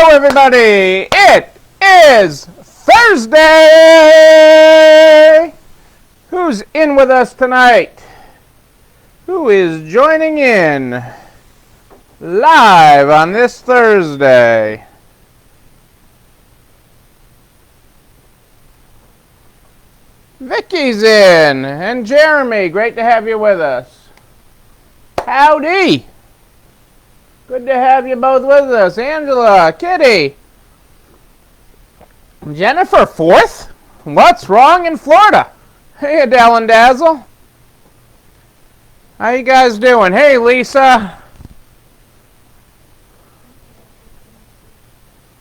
everybody. It is Thursday. Who's in with us tonight? Who is joining in live on this Thursday? Vicky's in, and Jeremy, great to have you with us. Howdy. Good to have you both with us. Angela, Kitty. Jennifer, fourth? What's wrong in Florida? Hey, Adele and Dazzle. How you guys doing? Hey, Lisa.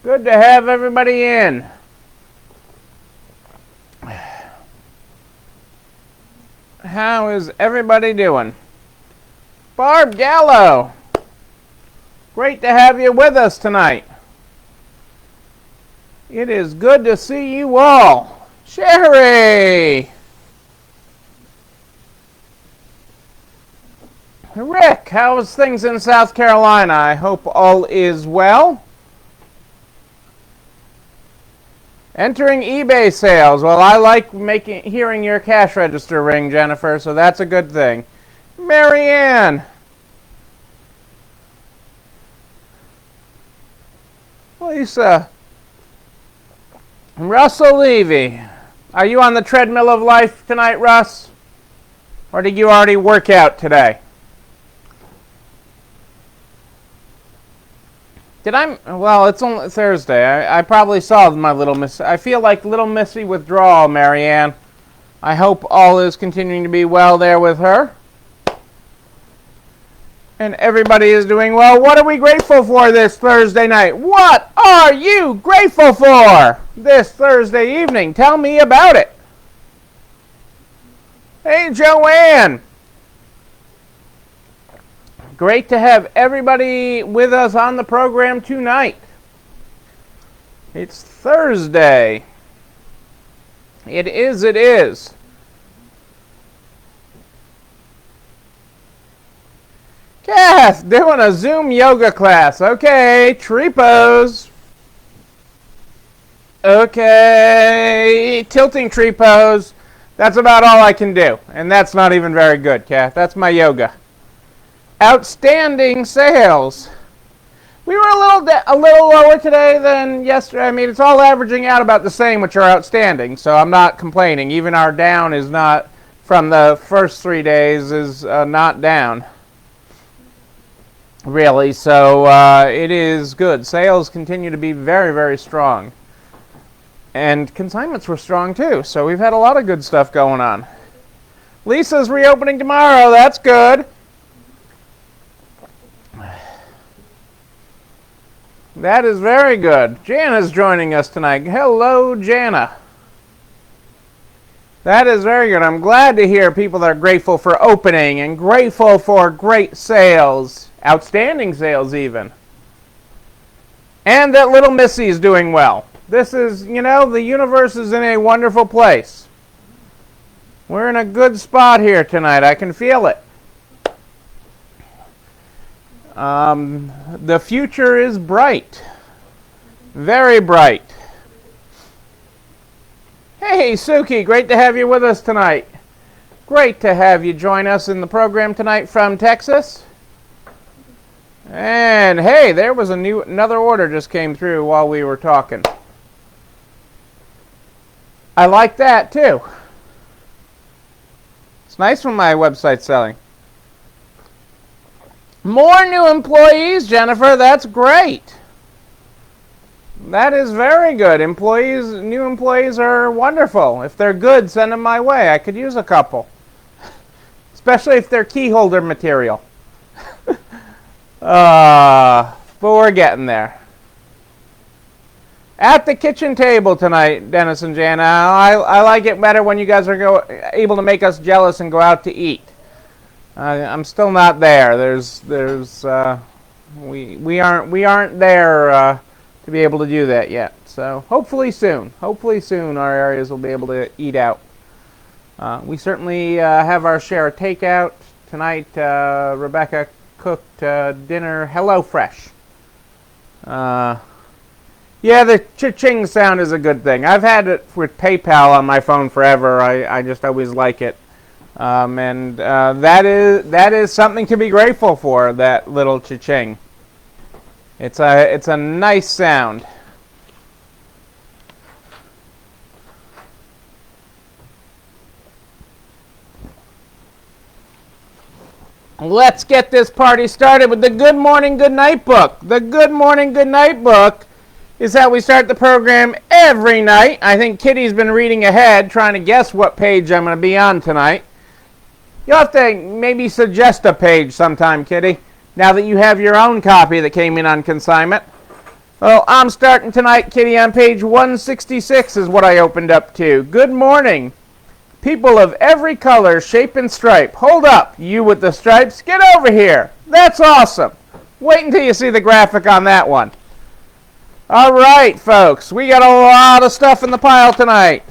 Good to have everybody in. How is everybody doing? Barb Gallo. Great to have you with us tonight. It is good to see you all. Sherry. Rick, how's things in South Carolina? I hope all is well. Entering eBay sales. Well, I like hearing your cash register ring, Jennifer, so that's a good thing. Marianne. Lisa. Russell Levy. Are you on the treadmill of life tonight, Russ? Or did you already work out today? Well, it's only Thursday. I probably solved my little miss. I feel like little missy withdrawal, Marianne. I hope all is continuing to be well there with her. And everybody is doing well. What are we grateful for this Thursday night? What are you grateful for this Thursday evening? Tell me about it. Hey, Joanne. Great to have everybody with us on the program tonight. It's Thursday. It is. Kath, doing a Zoom yoga class. Okay, tree pose. Okay, tilting tree pose. That's about all I can do. And that's not even very good, Kath. That's my yoga. Outstanding sales. We were a little lower today than yesterday. I mean, it's all averaging out about the same, which are outstanding. So I'm not complaining. Even our down is not, from the first 3 days, is not down. Really. So it is good. Sales continue to be very, very strong. And consignments were strong too. So we've had a lot of good stuff going on. Lisa's reopening tomorrow. That's good. That is very good. Jana's joining us tonight. Hello, Jana. That is very good. I'm glad to hear people that are grateful for opening and grateful for great sales, outstanding sales even. And that little Missy is doing well. This is, the universe is in a wonderful place. We're in a good spot here tonight. I can feel it. The future is bright. Very bright. Hey, Suki, great to have you with us tonight. Great to have you join us in the program tonight from Texas. And hey, there was another order just came through while we were talking. I like that too. It's nice when my website's selling. More new employees, Jennifer. That's great. That is very good. New employees are wonderful. If they're good, send them my way. I could use a couple. Especially if they're key holder material. But we're getting there. At the kitchen table tonight, Dennis and Jana. I like it better when you guys are able to make us jealous and go out to eat. I'm still not there. We aren't there to be able to do that yet. So hopefully soon our areas will be able to eat out. We certainly have our share of takeout tonight. Rebecca cooked dinner HelloFresh. Yeah, the cha-ching sound is a good thing. I've had it with PayPal on my phone forever. I just always like it. That is something to be grateful for, that little cha-ching. It's a nice sound. Let's get this party started with the Good Morning, Good Night book. The Good Morning, Good Night book is how we start the program every night. I think Kitty's been reading ahead, trying to guess what page I'm going to be on tonight. You'll have to maybe suggest a page sometime, Kitty, now that you have your own copy that came in on consignment. Well, I'm starting tonight, Kitty, on page 166 is what I opened up to. Good morning. People of every color, shape, and stripe. Hold up, you with the stripes. Get over here. That's awesome. Wait until you see the graphic on that one. All right, folks. We got a lot of stuff in the pile tonight.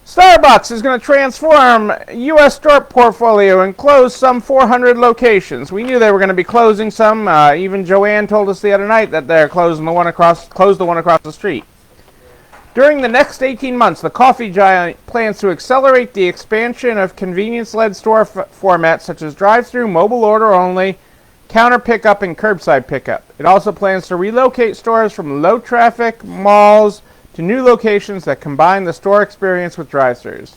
Starbucks is going to transform U.S. store portfolio and close some 400 locations. We knew they were going to be closing some. Even Joanne told us the other night that they're closed the one across the street. During the next 18 months, the coffee giant plans to accelerate the expansion of convenience-led store formats such as drive-thru, mobile order only, counter pickup, and curbside pickup. It also plans to relocate stores from low-traffic malls to new locations that combine the store experience with drive-thrus.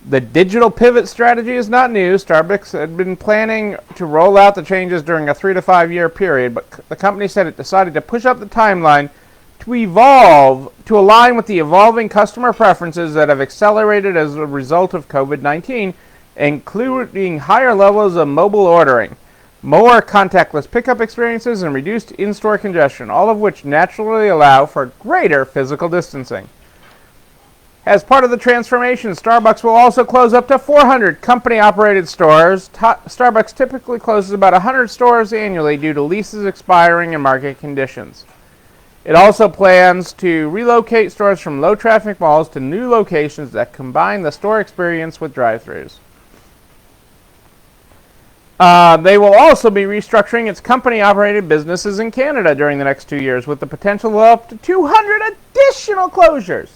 The digital pivot strategy is not new. Starbucks had been planning to roll out the changes during a 3 to 5 year period, but the company said it decided to push up the timeline to align with the evolving customer preferences that have accelerated as a result of COVID-19, including higher levels of mobile ordering, more contactless pickup experiences, and reduced in-store congestion, all of which naturally allow for greater physical distancing. As part of the transformation, Starbucks will also close up to 400 company-operated stores. Starbucks typically closes about 100 stores annually due to leases expiring and market conditions. It also plans to relocate stores from low-traffic malls to new locations that combine the store experience with drive-thrus. They will also be restructuring its company-operated businesses in Canada during the next 2 years, with the potential of up to 200 additional closures,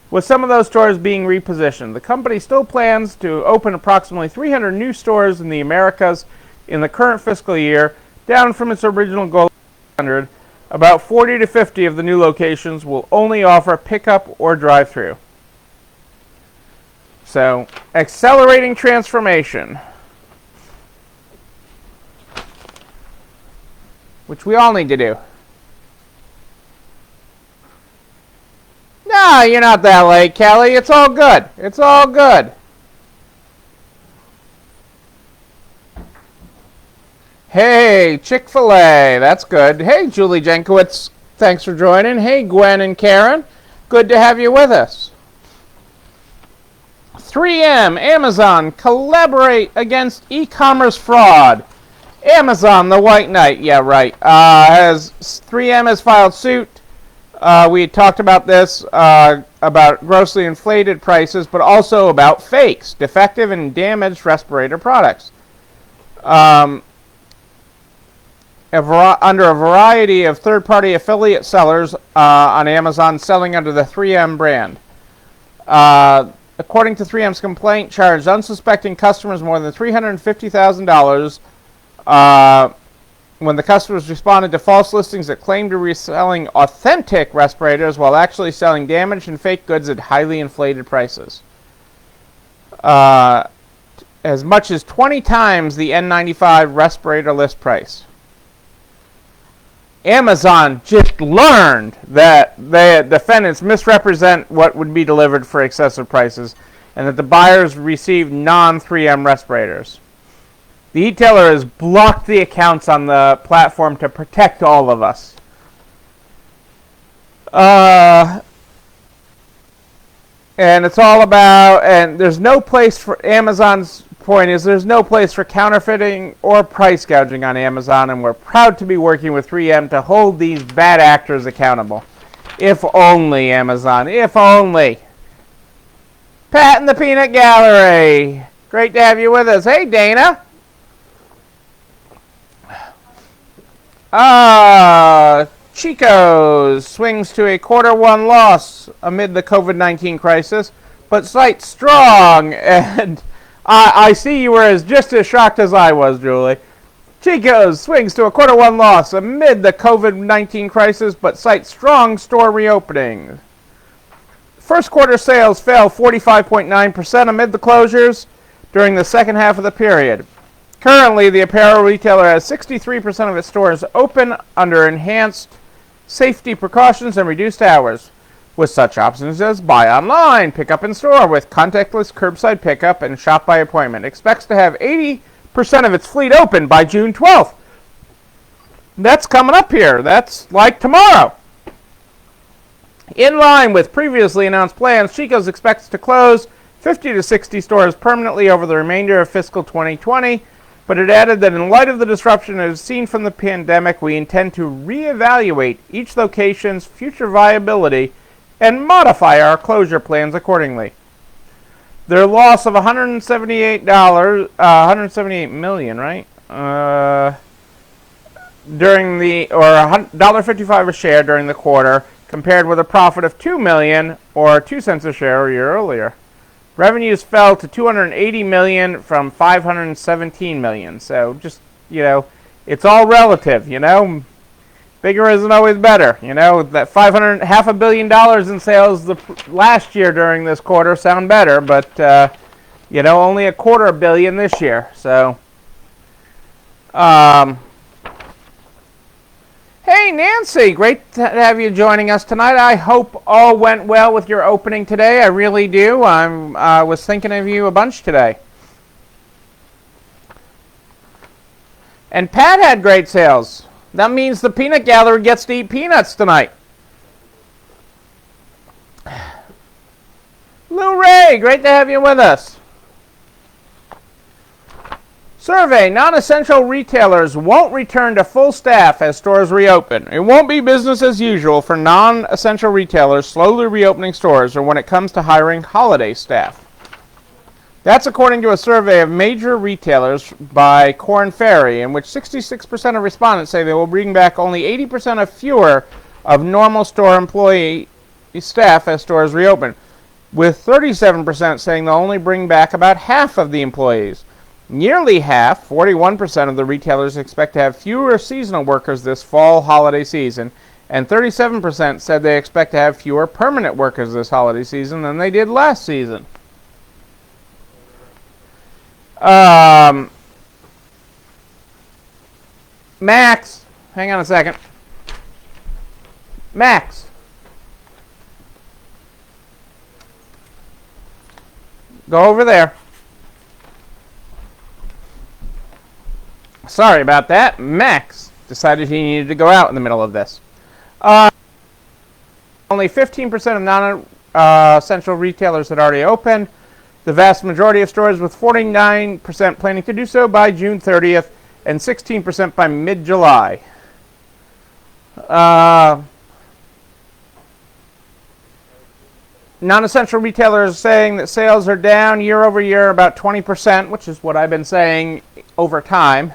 with some of those stores being repositioned. The company still plans to open approximately 300 new stores in the Americas in the current fiscal year, down from its original goal of 100. About 40 to 50 of the new locations will only offer pickup or drive-thru. So, accelerating transformation, which we all need to do. No, you're not that late, Kelly. It's all good. It's all good. Hey, Chick-fil-A, that's good. Hey, Julie Jenkowitz, thanks for joining. Hey, Gwen and Karen, good to have you with us. 3M, Amazon, collaborate against e-commerce fraud. Amazon, the White Knight, yeah, right. 3M has filed suit. We talked about this, about grossly inflated prices, but also about fakes, defective and damaged respirator products. Under a variety of third-party affiliate sellers on Amazon selling under the 3M brand. According to 3M's complaint, charged unsuspecting customers more than $350,000 when the customers responded to false listings that claimed to be selling authentic respirators while actually selling damaged and fake goods at highly inflated prices. As much as 20 times the N95 respirator list price. Amazon just learned that the defendants misrepresent what would be delivered for excessive prices and that the buyers received non-3M respirators. The retailer has blocked the accounts on the platform to protect all of us. And it's all about, and there's no place for, Amazon's point is there's no place for counterfeiting or price gouging on Amazon, and we're proud to be working with 3M to hold these bad actors accountable. If only, Amazon, if only. Pat in the Peanut Gallery, great to have you with us. Hey, Dana. Chico's swings to a quarter-one loss amid the COVID-19 crisis, but cites strong, and I see you were just as shocked as I was, Julie. Chico's swings to a quarter-one loss amid the COVID-19 crisis, but cites strong store reopening. First quarter sales fell 45.9% amid the closures during the second half of the period. Currently, the apparel retailer has 63% of its stores open under enhanced safety precautions and reduced hours, with such options as buy online, pick up in store with contactless curbside pickup, and shop by appointment. Expects to have 80% of its fleet open by June 12th. That's coming up here. That's like tomorrow. In line with previously announced plans, Chico's expects to close 50 to 60 stores permanently over the remainder of fiscal 2020, but it added that in light of the disruption it has seen from the pandemic, we intend to reevaluate each location's future viability and modify our closure plans accordingly. Their loss of $178 million, right? During the $1.55 a share during the quarter, compared with a profit of $2 million or 2 cents a share a year earlier. Revenues fell to $280 million from $517 million. So just, it's all relative, Bigger isn't always better. That $500 million in sales last year during this quarter sound better, but, only $250 million this year. So, hey, Nancy, great to have you joining us tonight. I hope all went well with your opening today. I really do. I was thinking of you a bunch today. And Pat had great sales. That means the peanut gallery gets to eat peanuts tonight. Lou Ray, great to have you with us. Survey, non-essential retailers won't return to full staff as stores reopen. It won't be business as usual for non-essential retailers slowly reopening stores or when it comes to hiring holiday staff. That's according to a survey of major retailers by Korn Ferry, in which 66% of respondents say they will bring back only 80% of fewer of normal store employee staff as stores reopen, with 37% saying they'll only bring back about half of the employees. Nearly half, 41% of the retailers expect to have fewer seasonal workers this fall holiday season, and 37% said they expect to have fewer permanent workers this holiday season than they did last season. Max, hang on a second. Max. Go over there. Sorry about that. Max decided he needed to go out in the middle of this. Only 15% of non-essential retailers had already opened. The vast majority of stores, with 49% planning to do so by June 30th and 16% by mid-July. Non-essential retailers saying that sales are down year over year about 20%, which is what I've been saying over time.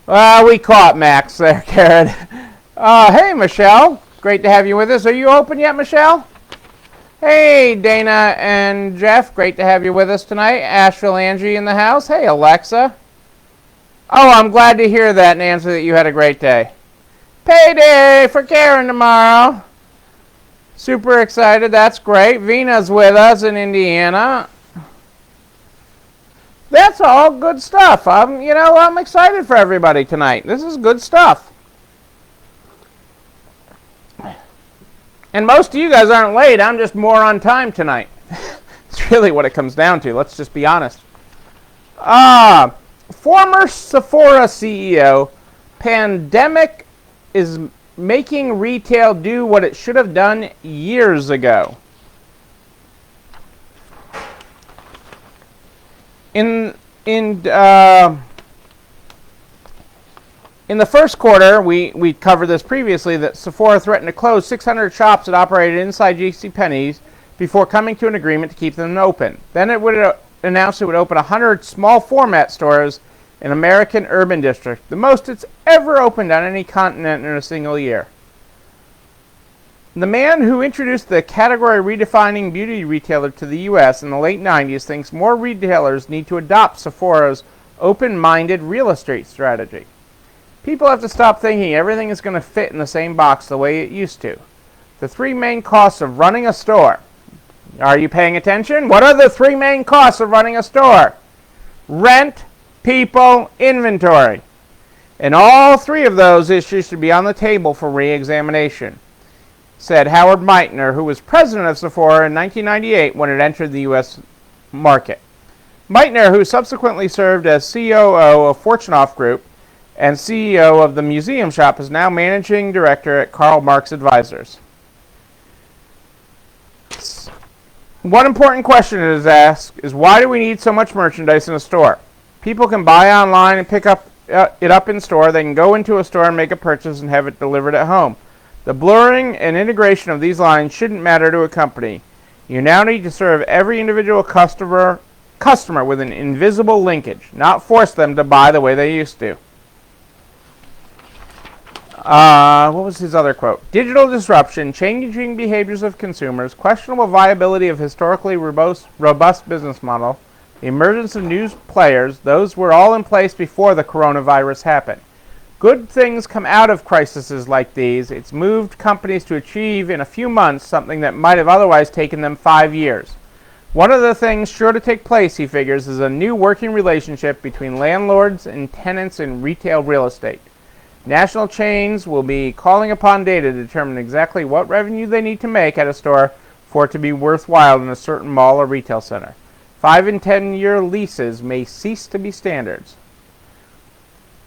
We caught Max there, Karen. Hey, Michelle. Great to have you with us. Are you open yet, Michelle? Hey, Dana and Jeff. Great to have you with us tonight. Asheville Angie in the house. Hey, Alexa. Oh, I'm glad to hear that, Nancy, that you had a great day. Payday for Karen tomorrow. Super excited. That's great. Vina's with us in Indiana. That's all good stuff. I'm excited for everybody tonight. This is good stuff. And most of you guys aren't late. I'm just more on time tonight. It's really what it comes down to. Let's just be honest. Former Sephora CEO, pandemic is making retail do what it should have done years ago. In the first quarter, we covered this previously, that Sephora threatened to close 600 shops that operated inside JCPenney's before coming to an agreement to keep them open. Then it would announce it would open 100 small format stores an American urban district, the most it's ever opened on any continent in a single year. The man who introduced the category redefining beauty retailer to the U.S. in the late 90s thinks more retailers need to adopt Sephora's open-minded real estate strategy. People have to stop thinking everything is going to fit in the same box the way it used to. The three main costs of running a store. Are you paying attention? What are the three main costs of running a store? Rent, people, inventory. And all three of those issues should be on the table for re-examination, said Howard Meitner, who was president of Sephora in 1998 when it entered the U.S. market. Meitner, who subsequently served as COO of Fortunoff Group and CEO of the Museum Shop, is now managing director at Karl Marx Advisors. One important question it is asked is, why do we need so much merchandise in a store? People can buy online and pick it up in store. They can go into a store and make a purchase and have it delivered at home. The blurring and integration of these lines shouldn't matter to a company. You now need to serve every individual customer with an invisible linkage, not force them to buy the way they used to. What was his other quote? Digital disruption, changing behaviors of consumers, questionable viability of historically robust business model, the emergence of new players, those were all in place before the coronavirus happened. Good things come out of crises like these. It's moved companies to achieve in a few months something that might have otherwise taken them 5 years. One of the things sure to take place, he figures, is a new working relationship between landlords and tenants in retail real estate. National chains will be calling upon data to determine exactly what revenue they need to make at a store for it to be worthwhile in a certain mall or retail center. 5 and 10-year leases may cease to be standards.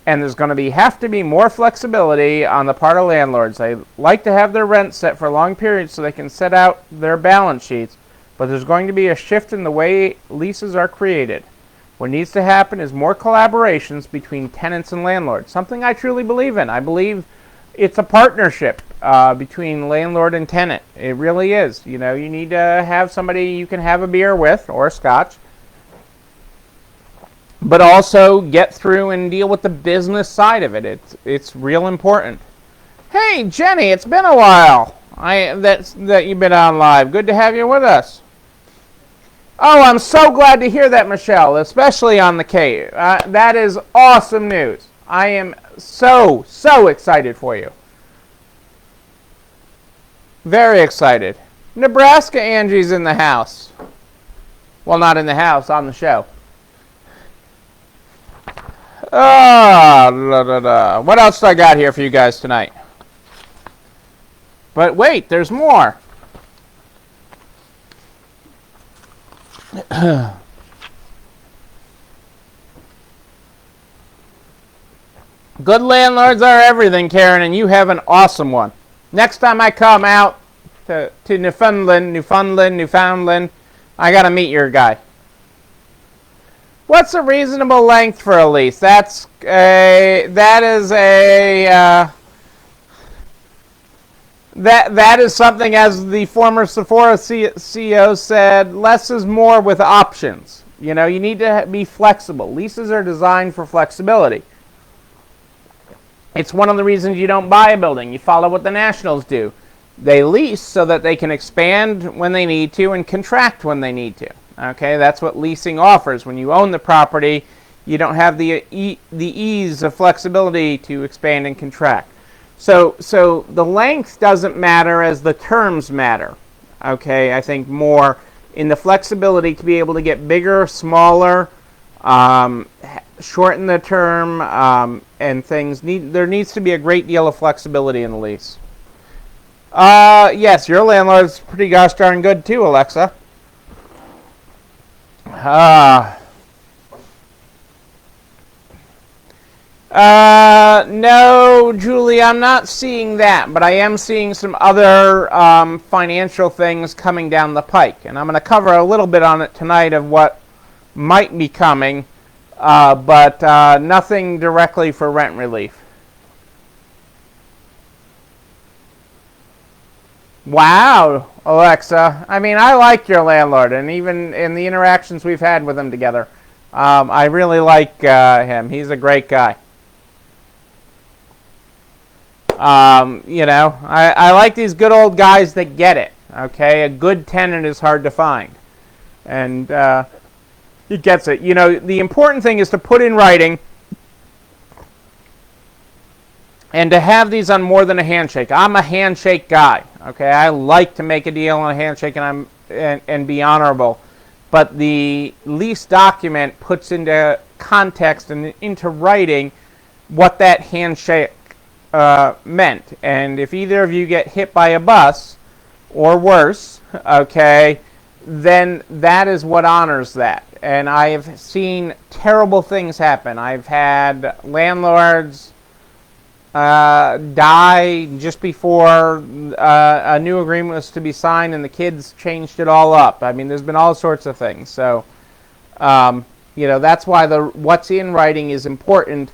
And there's going to have to be more flexibility on the part of landlords. They like to have their rent set for long periods so they can set out their balance sheets, but there's going to be a shift in the way leases are created. What needs to happen is more collaborations between tenants and landlords, something I truly believe in. I believe it's a partnership between landlord and tenant. It really is. You know, you need to have somebody you can have a beer with, or a scotch, but also get through and deal with the business side of it. It's real important. Hey, Jenny, it's been a while that you've been on live. Good to have you with us. Oh, I'm so glad to hear that, Michelle, especially on the K. That is awesome news. I am so excited for you. Very excited. Nebraska Angie's in the house. Well, not in the house, on the show. What else do I got here for you guys tonight? But wait, there's more. Good landlords are everything, Karen, and you have an awesome one. Next time I come out to Newfoundland, I gotta meet your guy. What's a reasonable length for a lease? That is something, as the former Sephora CEO said, less is more with options. You know, you need to be flexible. Leases are designed for flexibility. It's one of the reasons you don't buy a building. You follow what the Nationals do. They lease so that they can expand when they need to and contract when they need to. Okay, that's what leasing offers. When you own the property, you don't have the ease of flexibility to expand and contract. So the length doesn't matter as the terms matter. Okay, I think more in the flexibility to be able to get bigger, smaller, shorten the term, and things. There needs to be a great deal of flexibility in the lease. Yes, your landlord's pretty gosh darn good too, Alexa. No, Julie, I'm not seeing that, but I am seeing some other financial things coming down the pike, and I'm going to cover a little bit on it tonight of what might be coming, but nothing directly for rent relief. Wow, Alexa. I mean, I like your landlord, and even in the interactions we've had with him together, I really like him. He's a great guy. I like these good old guys that get it. Okay, a good tenant is hard to find, and he gets it. The important thing is to put in writing and to have these on more than a handshake. I'm a handshake guy. Okay, I like to make a deal on a handshake and be honorable. But the lease document puts into context and into writing what that handshake meant. And if either of you get hit by a bus or worse, okay, then that is what honors that. And I have seen terrible things happen. I've had landlords die just before a new agreement was to be signed, and the kids changed it all up. I mean, there's been all sorts of things. So, that's why the what's in writing is important.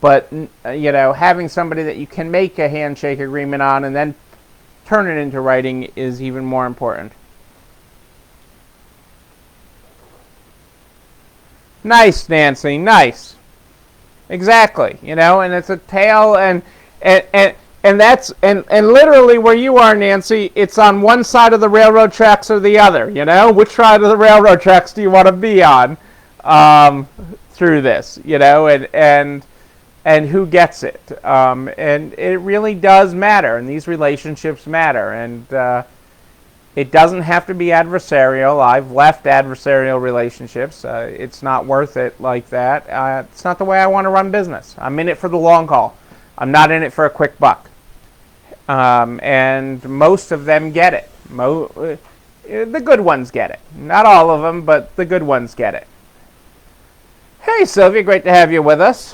But having somebody that you can make a handshake agreement on and then turn it into writing is even more important. Nice, Nancy. Nice. Exactly. And it's a tale, and literally where you are, Nancy, it's on one side of the railroad tracks or the other. Which side of the railroad tracks do you want to be on through this? And who gets it? And it really does matter, and these relationships matter, and it doesn't have to be adversarial. I've left adversarial relationships. It's not worth it like that. It's not the way I want to run business. I'm in it for the long haul. I'm not in it for a quick buck. And most of them get it. The good ones get it. Not all of them, but the good ones get it. Hey, Sylvia, great to have you with us.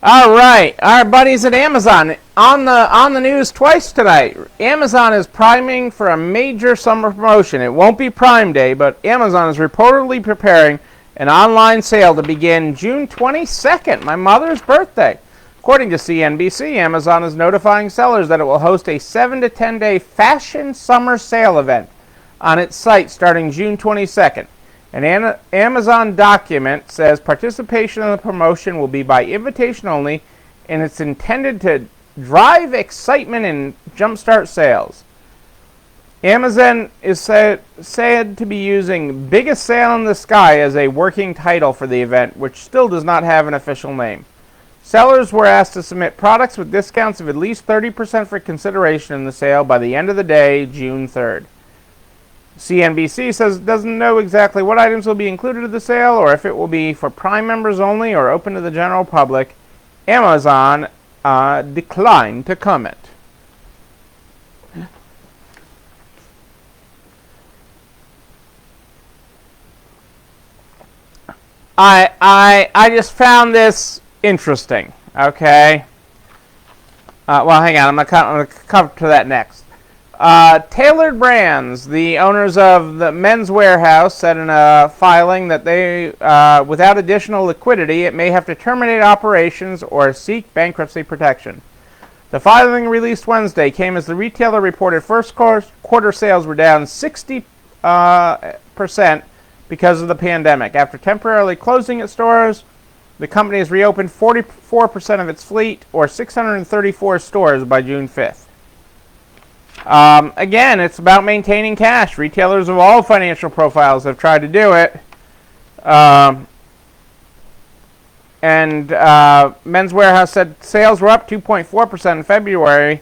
All right, our buddies at Amazon on the news twice tonight. Amazon is priming for a major summer promotion. It won't be Prime Day, but Amazon is reportedly preparing an online sale to begin June 22nd, my mother's birthday. According to CNBC, Amazon is notifying sellers that it will host a 7 to 10 day fashion summer sale event on its site starting June 22nd. An Amazon document says participation in the promotion will be by invitation only, and it's intended to drive excitement and jumpstart sales. Amazon is said to be using Biggest Sale in the Sky as a working title for the event, which still does not have an official name. Sellers were asked to submit products with discounts of at least 30% for consideration in the sale by the end of the day, June 3rd. CNBC says it doesn't know exactly what items will be included in the sale or if it will be for Prime members only or open to the general public. Amazon declined to comment. I just found this interesting. Okay. Well, hang on. I'm going to come to that next. Tailored Brands, the owners of the Men's Warehouse, said in a filing that they, without additional liquidity, it may have to terminate operations or seek bankruptcy protection. The filing released Wednesday came as the retailer reported first quarter sales were down 60% because of the pandemic. After temporarily closing its stores, the company has reopened 44% of its fleet, or 634 stores, by June 5th. Again, it's about maintaining cash. Retailers of all financial profiles have tried to do it. Men's Warehouse said sales were up 2.4% in February,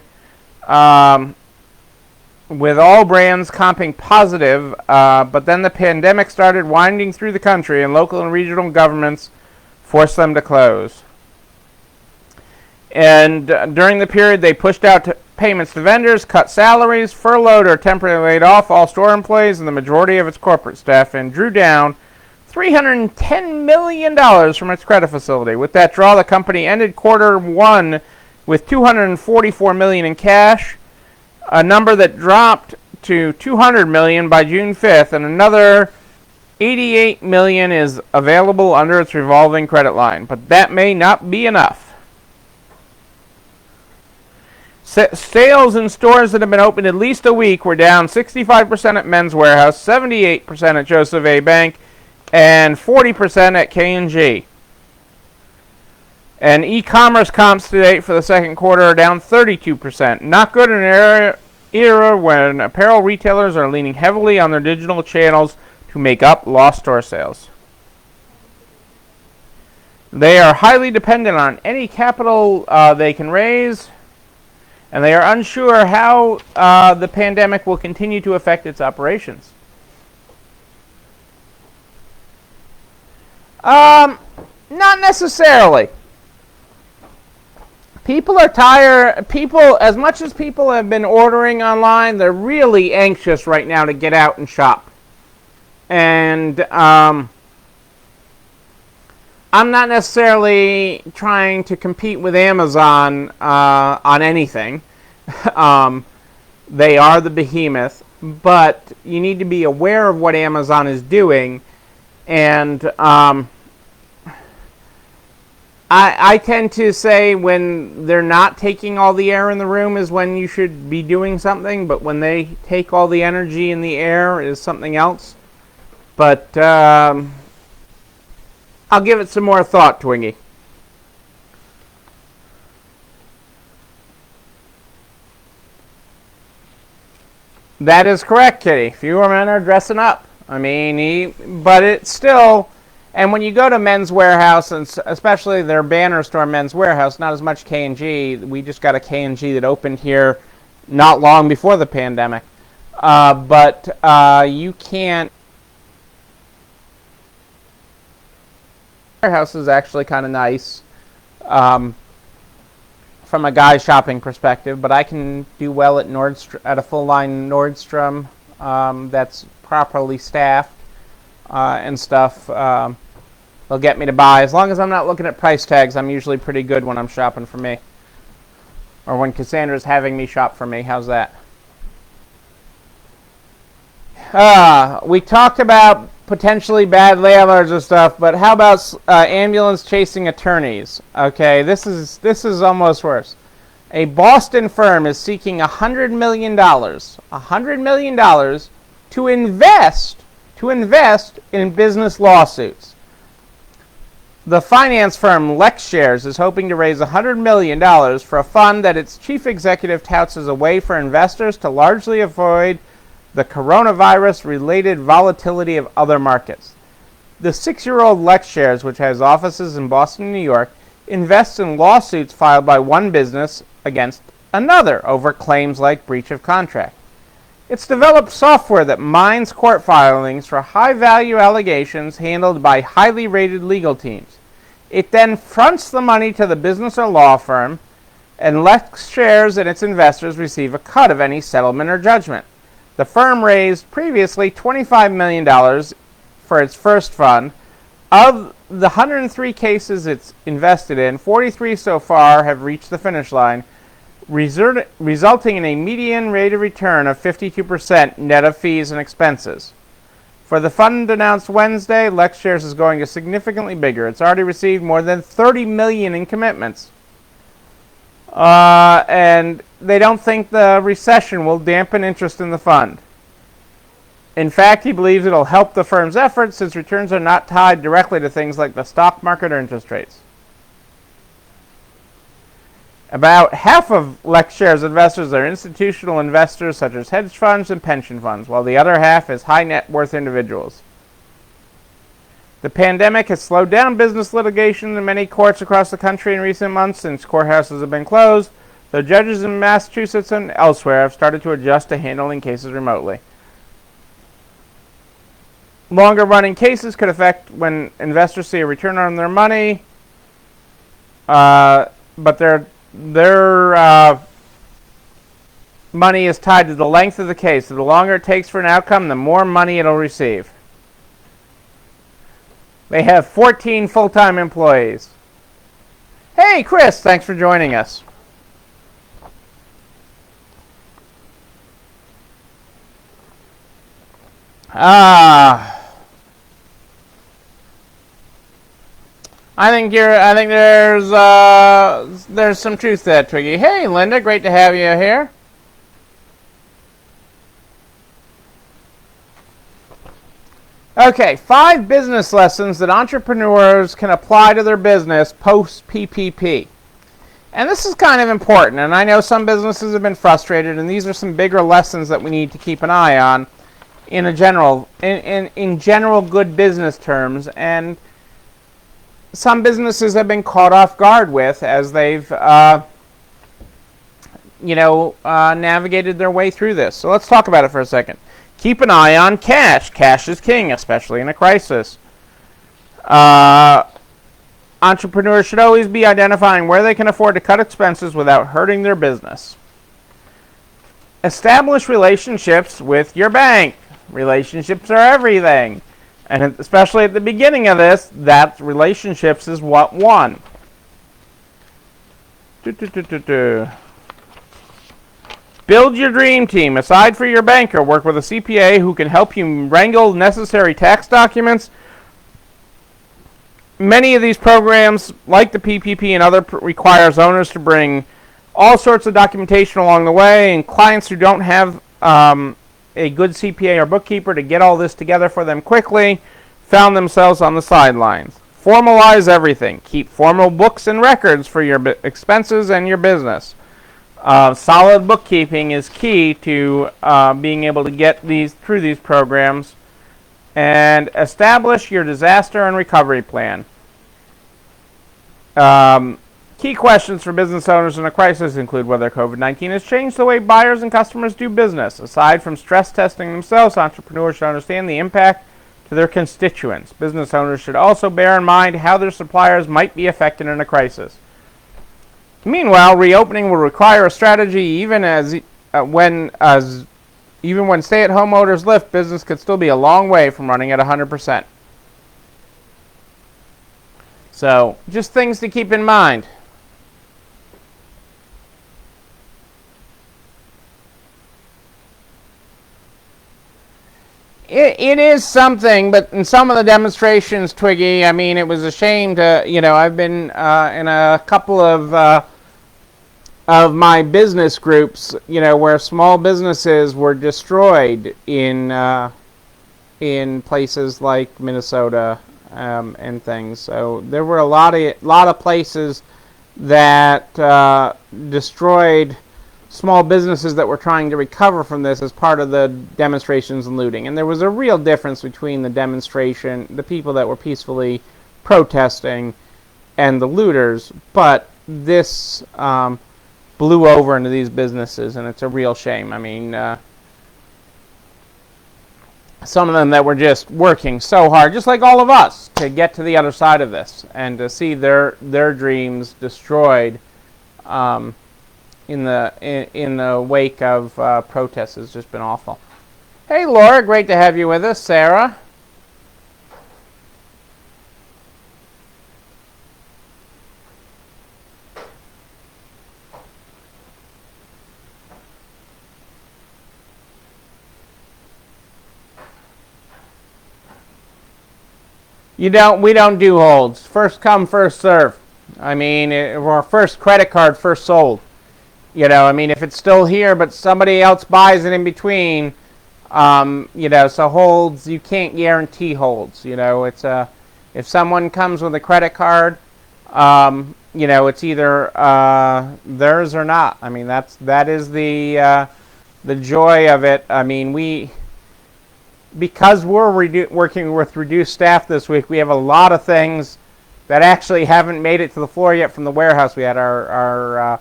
with all brands comping positive, but then the pandemic started winding through the country and local and regional governments forced them to close. And during the period, they pushed out payments to vendors, cut salaries, furloughed or temporarily laid off all store employees and the majority of its corporate staff, and drew down $310 million from its credit facility. With that draw, the company ended quarter one with $244 million in cash, a number that dropped to $200 million by June 5th, and another $88 million is available under its revolving credit line. But that may not be enough. Sales in stores that have been open at least a week were down 65% at Men's Warehouse, 78% at Joseph A. Bank, and 40% at K&G. And e-commerce comps to date for the second quarter are down 32%. Not good in an era when apparel retailers are leaning heavily on their digital channels to make up lost store sales. They are highly dependent on any capital they can raise, and they are unsure how the pandemic will continue to affect its operations. Not necessarily. People are tired. As much as people have been ordering online, they're really anxious right now to get out and shop. And I'm not necessarily trying to compete with Amazon on anything. They are the behemoth, but you need to be aware of what Amazon is doing. And I tend to say when they're not taking all the air in the room is when you should be doing something, but when they take all the energy in the air is something else. But I'll give it some more thought, Twingy. That is correct, Kitty. Fewer men are dressing up. I mean, but it's still... And when you go to Men's Warehouse, and especially their banner store, Men's Warehouse, not as much K&G. We just got a K&G that opened here not long before the pandemic. But you can't... Warehouse is actually kind of nice from a guy shopping perspective, but I can do well at a full-line Nordstrom that's properly staffed and stuff. They'll get me to buy. As long as I'm not looking at price tags, I'm usually pretty good when I'm shopping for me. Or when Cassandra's having me shop for me. How's that? We talked about potentially bad landlords and stuff, but how about ambulance chasing attorneys? Okay, this is almost worse. A Boston firm is seeking $100 million. $100 million to invest in business lawsuits. The finance firm LexShares is hoping to raise $100 million for a fund that its chief executive touts as a way for investors to largely avoid the coronavirus-related volatility of other markets. The 6-year-old LexShares, which has offices in Boston and New York, invests in lawsuits filed by one business against another over claims like breach of contract. It's developed software that mines court filings for high-value allegations handled by highly rated legal teams. It then fronts the money to the business or law firm, and LexShares and its investors receive a cut of any settlement or judgment. The firm raised previously $25 million for its first fund. Of the 103 cases it's invested in, 43 so far have reached the finish line, resulting in a median rate of return of 52% net of fees and expenses. For the fund announced Wednesday, LexShares is going to significantly bigger. It's already received more than $30 million in commitments. And they don't think the recession will dampen interest in the fund. In fact, he believes it'll help the firm's efforts since returns are not tied directly to things like the stock market or interest rates. About half of LexShares investors are institutional investors such as hedge funds and pension funds, while the other half is high net worth individuals. The pandemic has slowed down business litigation in many courts across the country in recent months since courthouses have been closed, though judges in Massachusetts and elsewhere have started to adjust to handling cases remotely. Longer running cases could affect when investors see a return on their money, but their money is tied to the length of the case. So the longer it takes for an outcome, the more money it'll receive. They have 14 full-time employees. Hey, Chris, thanks for joining us. I think there's some truth to that, Twiggy. Hey, Linda, great to have you here. Okay, 5 business lessons that entrepreneurs can apply to their business post PPP. And this is kind of important, and I know some businesses have been frustrated, and these are some bigger lessons that we need to keep an eye on in general good business terms, and some businesses have been caught off guard with as they've navigated their way through this. So let's talk about it for a second. Keep an eye on cash. Cash is king, especially in a crisis. Entrepreneurs should always be identifying where they can afford to cut expenses without hurting their business. Establish relationships with your bank. Relationships are everything. And especially at the beginning of this, that relationships is what won. Build your dream team. Aside from your banker, work with a CPA who can help you wrangle necessary tax documents. Many of these programs, like the PPP and other, requires owners to bring all sorts of documentation along the way, and clients who don't have a good CPA or bookkeeper to get all this together for them quickly found themselves on the sidelines. Formalize everything. Keep formal books and records for your expenses and your business. Solid bookkeeping is key to being able to get through these programs. And establish your disaster and recovery plan. Key questions for business owners in a crisis include whether COVID-19 has changed the way buyers and customers do business. Aside from stress testing themselves, entrepreneurs should understand the impact to their constituents. Business owners should also bear in mind how their suppliers might be affected in a crisis. Meanwhile, reopening will require a strategy. Even when stay-at-home orders lift, business could still be a long way from running at 100%. So, just things to keep in mind. It is something, but in some of the demonstrations, Twiggy, I mean, it was a shame to, I've been in a couple of my business groups, where small businesses were destroyed in places like Minnesota and things. So there were a lot of places that destroyed small businesses that were trying to recover from this as part of the demonstrations and looting. And there was a real difference between the people that were peacefully protesting, and the looters. But this blew over into these businesses, and it's a real shame. I mean, some of them that were just working so hard, just like all of us, to get to the other side of this, and to see their dreams destroyed in the wake of protests has just been awful. Hey, Laura, great to have you with us. Sarah. We don't do holds. First come, first serve. I mean, or first credit card, first sold. I mean, if it's still here, but somebody else buys it in between, so holds, you can't guarantee holds. It's if someone comes with a credit card, it's either theirs or not. I mean, that is the joy of it. I mean, because we're working with reduced staff this week, we have a lot of things that actually haven't made it to the floor yet from the warehouse. We had our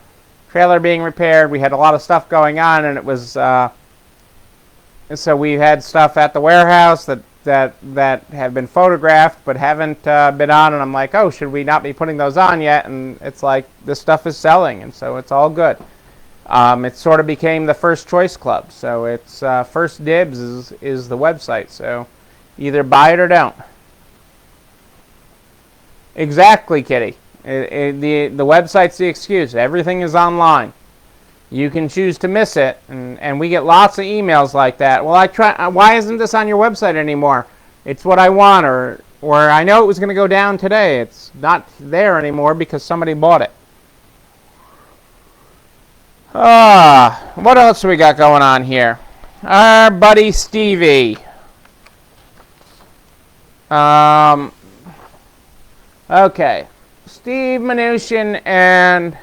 trailer being repaired. We had a lot of stuff going on, and it was so we had stuff at the warehouse that have been photographed but haven't been on. And I'm like, oh, should we not be putting those on yet? And it's like, this stuff is selling, and so it's all good. It sort of became the First Choice Club. So it's First Dibs is the website. So either buy it or don't. Exactly, Kitty. The website's the excuse. Everything is online. You can choose to miss it, and we get lots of emails like that. Well, why isn't this on your website anymore? It's what I want, or or I know it was going to go down today. It's not there anymore because somebody bought it. What else do we got going on here? Our buddy Stevie. Okay. Steve Mnuchin and...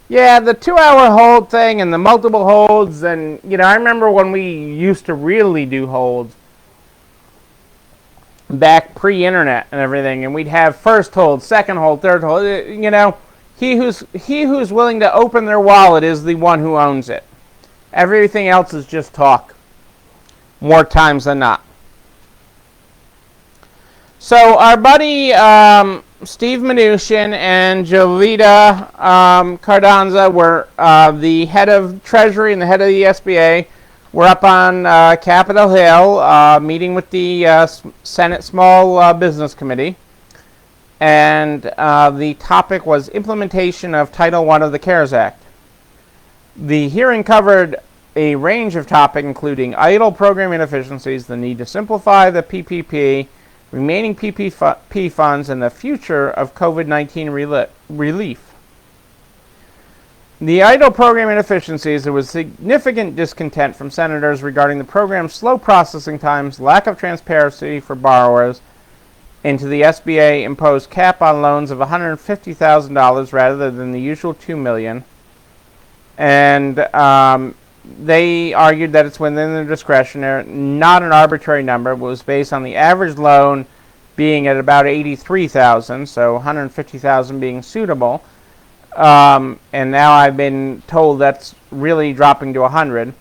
Yeah, the 2-hour hold thing and the multiple holds, and, I remember when we used to really do holds back pre-internet and everything, and we'd have first hold, second hold, third hold. He who's willing to open their wallet is the one who owns it. Everything else is just talk, more times than not. So our buddy Steve Mnuchin and Jovita Cardanza were the head of Treasury and the head of the SBA. We're up on Capitol Hill meeting with the Senate Small Business Committee. And the topic was implementation of Title I of the CARES Act. The hearing covered a range of topics, including idle program inefficiencies, the need to simplify the PPP, remaining PPP funds, and the future of COVID-19 relief. The idle program inefficiencies, there was significant discontent from senators regarding the program's slow processing times, lack of transparency for borrowers, and to the SBA imposed cap on loans of $150,000 rather than the usual $2 million. And they argued that it's within their discretion, not an arbitrary number. It was based on the average loan being at about $83,000, so $150,000 being suitable. And now I've been told that's really dropping to $100,000.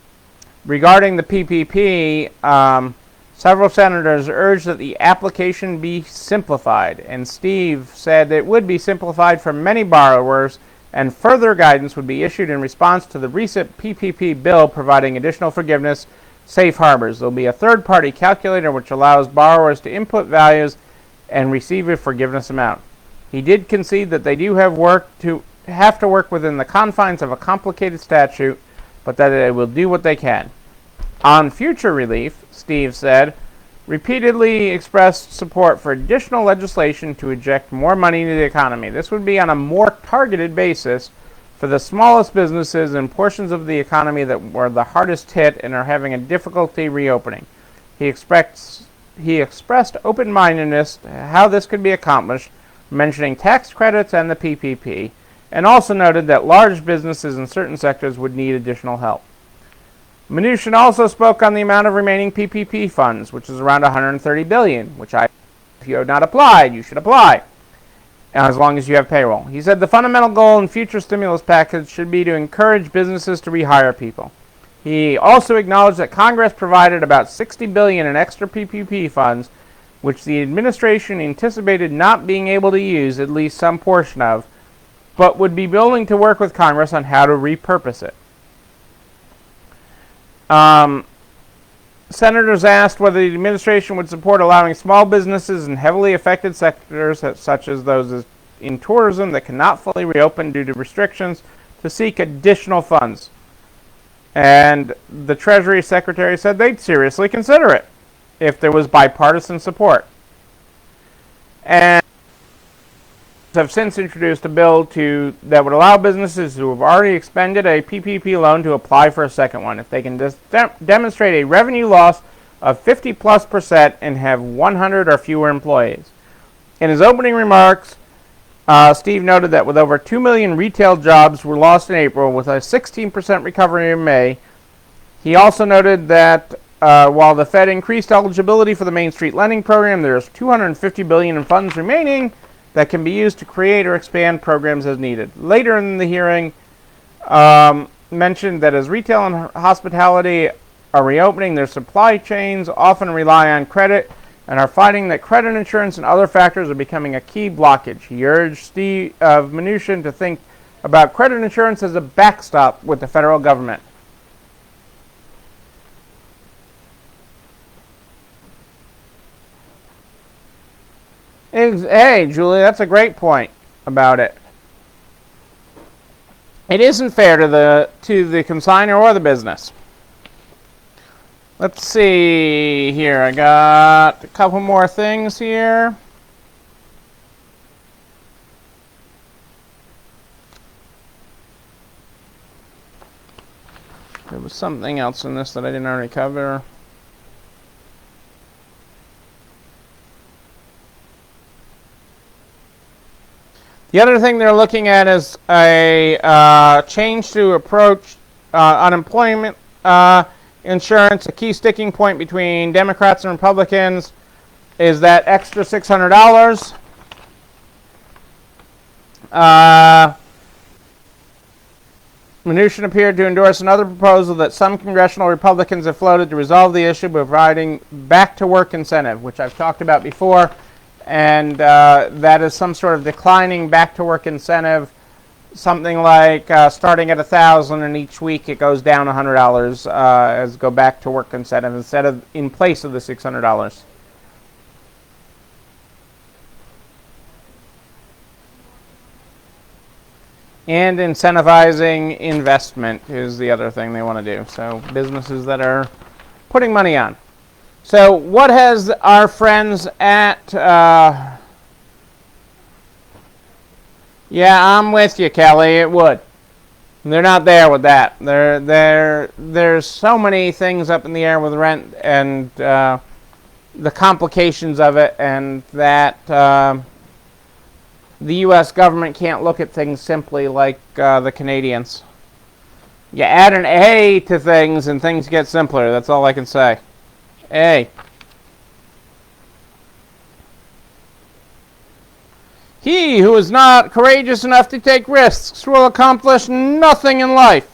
Regarding the PPP, several senators urged that the application be simplified, and Steve said it would be simplified for many borrowers, and further guidance would be issued in response to the recent PPP bill providing additional forgiveness safe harbors. There will be a third-party calculator which allows borrowers to input values and receive a forgiveness amount. He did concede that they do have to work within the confines of a complicated statute, but that they will do what they can. On future relief, Steve said, repeatedly expressed support for additional legislation to inject more money into the economy. This would be on a more targeted basis for the smallest businesses and portions of the economy that were the hardest hit and are having a difficulty reopening. He expressed open-mindedness to how this could be accomplished, mentioning tax credits and the PPP, and also noted that large businesses in certain sectors would need additional help. Mnuchin also spoke on the amount of remaining PPP funds, which is around $130 billion, which if you have not applied, you should apply, as long as you have payroll. He said the fundamental goal in future stimulus package should be to encourage businesses to rehire people. He also acknowledged that Congress provided about $60 billion in extra PPP funds, which the administration anticipated not being able to use at least some portion of, but would be willing to work with Congress on how to repurpose it. Senators asked whether the administration would support allowing small businesses in heavily affected sectors, such as those in tourism that cannot fully reopen due to restrictions, to seek additional funds. And the Treasury Secretary said they'd seriously consider it if there was bipartisan support. And have since introduced a bill that would allow businesses who have already expended a PPP loan to apply for a second one if they can demonstrate a revenue loss of 50+% and have 100 or fewer employees. In his opening remarks, Steve noted that with over 2 million retail jobs were lost in April, with a 16% recovery in May. He also noted that while the Fed increased eligibility for the Main Street lending program, there's $250 billion in funds remaining that can be used to create or expand programs as needed. Later in the hearing, mentioned that as retail and hospitality are reopening, their supply chains often rely on credit and are finding that credit insurance and other factors are becoming a key blockage. He urged Mnuchin to think about credit insurance as a backstop with the federal government. Hey, Julie, that's a great point about it. It isn't fair to the consignor or the business. Let's see here. I got a couple more things here. There was something else in this that I didn't already cover. The other thing they're looking at is a change to approach unemployment insurance. A key sticking point between Democrats and Republicans is that extra $600. Mnuchin appeared to endorse another proposal that some congressional Republicans have floated to resolve the issue by providing back-to-work incentive, which I've talked about before, and that is some sort of declining back-to-work incentive, something like starting at $1,000 and each week it goes down $100 as go back-to-work incentive instead of in place of the $600. And incentivizing investment is the other thing they want to do. So businesses that are putting money on. So what has our friends at... yeah, I'm with you, Kelly. It would. They're not there with that. There's so many things up in the air with rent and the complications of it, and that... the U.S. government can't look at things simply like the Canadians. You add an A to things and things get simpler. That's all I can say. A. He who is not courageous enough to take risks will accomplish nothing in life.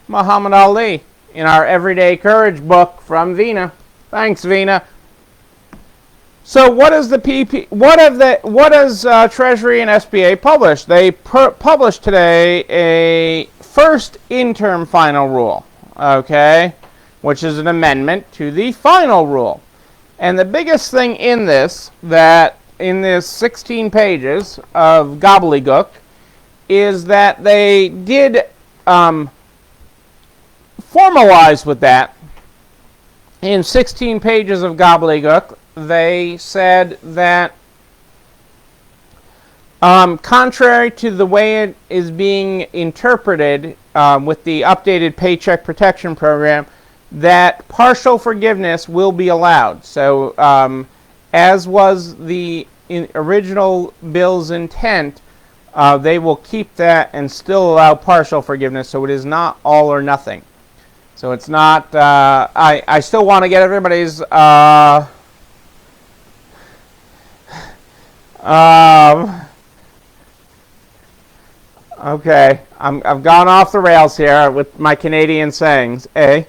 Muhammad Ali in our Everyday Courage book from Vina. Thanks, Vina. So what does what does Treasury and SBA publish? They published today a first interim final rule, okay, which is an amendment to the final rule. And the biggest thing in this, that in this 16 pages of gobbledygook, is that they did formalize with that. In 16 pages of gobbledygook, they said that contrary to the way it is being interpreted with the updated Paycheck Protection Program, that partial forgiveness will be allowed. So as was the original bill's intent, they will keep that and still allow partial forgiveness, so it is not all or nothing. So it's not, I still want to get everybody's okay, I've gone off the rails here with my Canadian sayings, yes,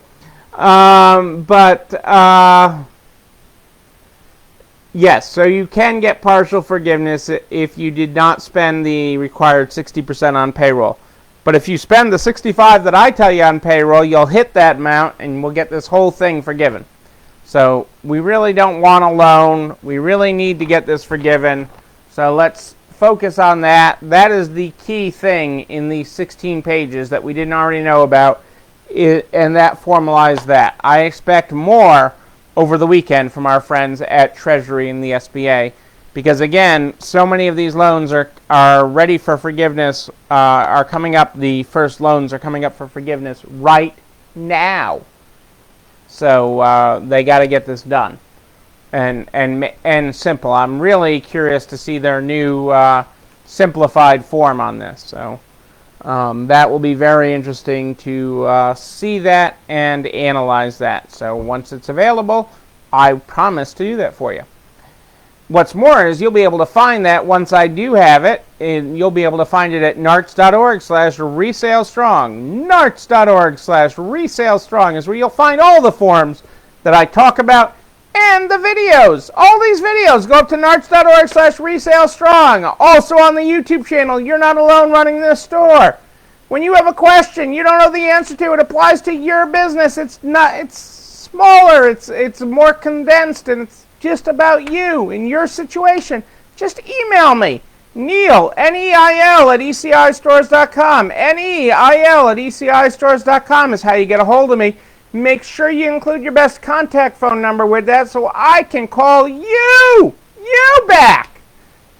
so you can get partial forgiveness if you did not spend the required 60% on payroll. But if you spend the 65 that I tell you on payroll, you'll hit that amount and we'll get this whole thing forgiven. So we really don't want a loan. We really need to get this forgiven. So let's focus on that. That is the key thing in these 16 pages that we didn't already know about, and that formalized that. I expect more over the weekend from our friends at Treasury and the SBA, because again, so many of these loans are ready for forgiveness, are coming up. The first loans are coming up for forgiveness right now. So they got to get this done. And simple. I'm really curious to see their new simplified form on this. So that will be very interesting to see that and analyze that. So once it's available, I promise to do that for you. What's more is you'll be able to find that once I do have it, and you'll be able to find it at narts.org/resalestrong. narts.org/resalestrong is where you'll find all the forms that I talk about and the videos. All these videos, go up to narts.org/resalestrong. Also on the YouTube channel, You're Not Alone Running This Store. When you have a question you don't know the answer to, it applies to your business. It's smaller, it's more condensed, and it's just about you and your situation. Just email me, Neil, Neil at ECIstores.com. Neil at ECIstores.com is how you get a hold of me. Make sure you include your best contact phone number with that so I can call you back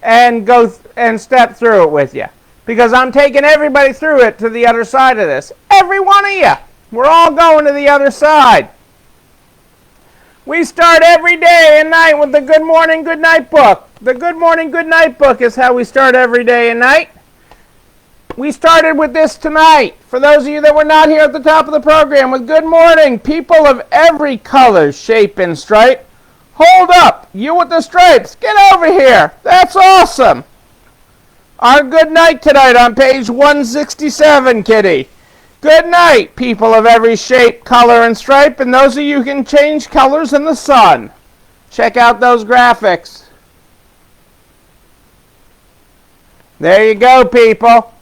and go and step through it with you. Because I'm taking everybody through it to the other side of this. Every one of you. We're all going to the other side. We start every day and night with the Good Morning, Good Night book. The Good Morning, Good Night book is how we start every day and night. We started with this tonight. For those of you that were not here at the top of the program, with Good Morning, people of every color, shape, and stripe. Hold up. You with the stripes, get over here. That's awesome. Our good night tonight on page 167, Kitty. Good night, people of every shape, color, and stripe, and those of you who can change colors in the sun. Check out those graphics. There you go, people.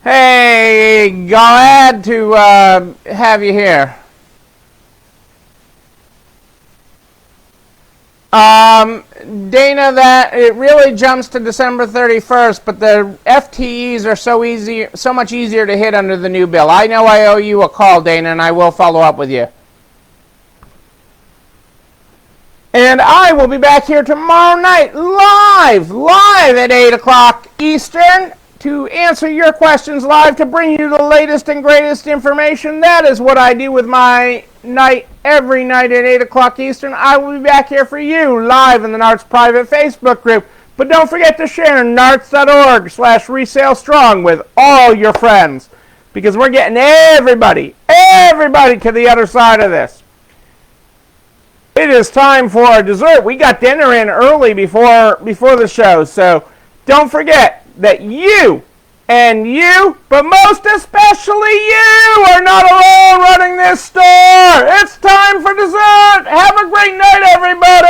Hey, glad to have you here. Dana, that it really jumps to December 31st, but the FTEs are so much easier to hit under the new bill. I know I owe you a call, Dana, and I will follow up with you. And I will be back here tomorrow night, live at 8 o'clock Eastern, to answer your questions live, to bring you the latest and greatest information. That is what I do with my night, every night at 8 o'clock Eastern. I will be back here for you live in the NARTS private Facebook group. But don't forget to share narts.org/resalestrong with all your friends, because we're getting everybody to the other side of this. It is time for our dessert. We got dinner in early before the show, so don't forget that you, but most especially you, are not alone running this store. It's time for dessert. Have a great night, everybody.